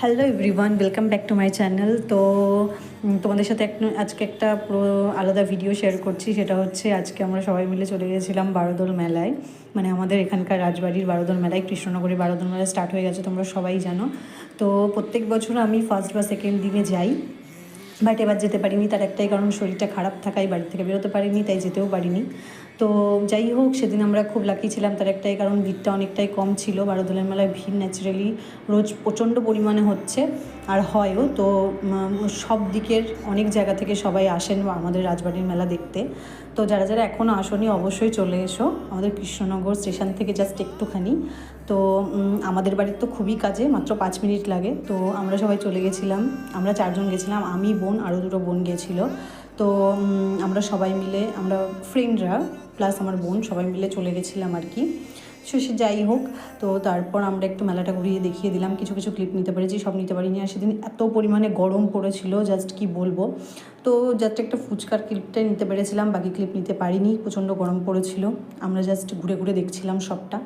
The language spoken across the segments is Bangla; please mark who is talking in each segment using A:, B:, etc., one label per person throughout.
A: Hello everyone, welcome back to my channel. তো তোমাদের সাথে আজকে একটা পুরো আলাদা ভিডিও শেয়ার করছি। সেটা হচ্ছে আজকে আমরা সবাই মিলে চলে গেছিলাম বারোদোল মেলায়, মানে আমাদের এখানকার রাজবাড়ির বারোদোল মেলায়। কৃষ্ণনগরের বারোদোল মেলা স্টার্ট হয়ে গেছে, তোমরা সবাই জানো। তো প্রত্যেক বছর আমি ফার্স্ট বা সেকেন্ড দিনে যাই, বাট এবার যেতে পারিনি। তার একটাই কারণ, শরীরটা খারাপ থাকায় বাড়ি থেকে বেরোতে পারিনি, তাই যেতেও পারিনি। তো যাই হোক, সেদিন আমরা খুব লাকি ছিলাম। তার একটাই কারণ, ভিড়টা অনেকটাই কম ছিল। বারোদোলের মেলায় ভিড় ন্যাচারালি রোজ প্রচণ্ড পরিমাণে হচ্ছে, আর হয়ও। তো সব দিকের অনেক জায়গা থেকে সবাই আসেন আমাদের রাজবাড়ির মেলা দেখতে। তো যারা যারা এখনও আসনি অবশ্যই চলে এসো। আমাদের কৃষ্ণনগর স্টেশন থেকে জাস্ট একটুখানি। তো আমাদের বাড়ির তো খুবই কাজে, মাত্র 5 মিনিট লাগে। তো আমরা সবাই চলে গেছিলাম, আমরা 4 জন গেছিলাম, আমি, বোন, আরও 2 বোন গেছিলো। তো আমরা সবাই মিলে, আমরা ফ্রেন্ডরা প্লাস আমার বোন সবাই মিলে চলে গেছিলাম আর কি। সে যাই হোক, তো তারপর আমরা একটু মেলাটা ঘুরিয়ে দেখিয়ে দিলাম। কিছু কিছু ক্লিপ নিতে পেরেছি, সব নিতে পারিনি। আর সেদিন এত পরিমাণে গরম পড়েছিল, জাস্ট কি বলবো। তো জাস্ট একটা ফুচকার ক্লিপটাই নিতে পেরেছিলাম, বাকি ক্লিপ নিতে পারিনি, প্রচণ্ড গরম পড়েছিল। আমরা জাস্ট ঘুরে ঘুরে দেখছিলাম সবটা।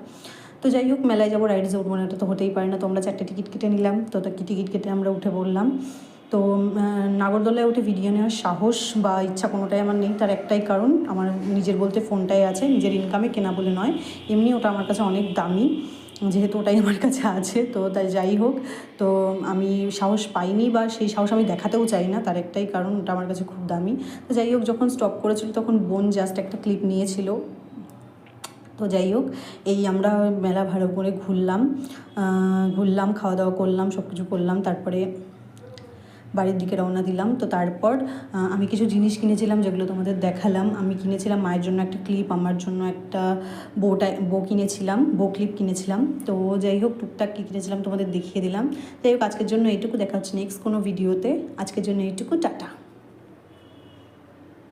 A: তো যাই হোক, মেলায় যাবো, রাইডসে উঠবো না, এটা তো হতেই পারে না। তো আমরা 4টে টিকিট কেটে নিলাম। তো টিকিট কেটে আমরা উঠে পড়লাম। তো নাগরদোলায় উঠে ভিডিও নেওয়ার সাহস বা ইচ্ছা কোনোটাই আমার নেই। তার একটাই কারণ, আমার নিজের বলতে ফোনটাই আছে, নিজের ইনকামে কেনা বলে নয়, এমনি ওটা আমার কাছে অনেক দামি, যেহেতু ওটাই আমার কাছে আছে। তো তাই যাই হোক, তো আমি সাহস পাইনি বা সেই সাহস আমি দেখাতেও চাই না। তার একটাই কারণ, ওটা আমার কাছে খুব দামি। তো যাই হোক, যখন স্টপ করেছিল তখন বোন জাস্ট একটা ক্লিপ নিয়েছিল। তো যাই হোক, এই আমরা মেলা ভালো করে ঘুরলাম, খাওয়া দাওয়া করলাম, সব কিছু করলাম, তারপরে বাড়ির দিকে রওনা দিলাম। তো তারপর আমি কিছু জিনিস কিনেছিলাম, যেগুলো তোমাদের দেখালাম। আমি কিনেছিলাম মায়ের জন্য একটা ক্লিপ, আমার জন্য একটা বো কিনেছিলাম, বো ক্লিপ কিনেছিলাম। তো যাই হোক, টুকটাক কী কিনেছিলাম তোমাদের দেখিয়ে দিলাম। যাই হোক, আজকের জন্য এইটুকু, দেখা হচ্ছে নেক্সট কোনো ভিডিওতে। আজকের জন্য এইটুকু, টাটা।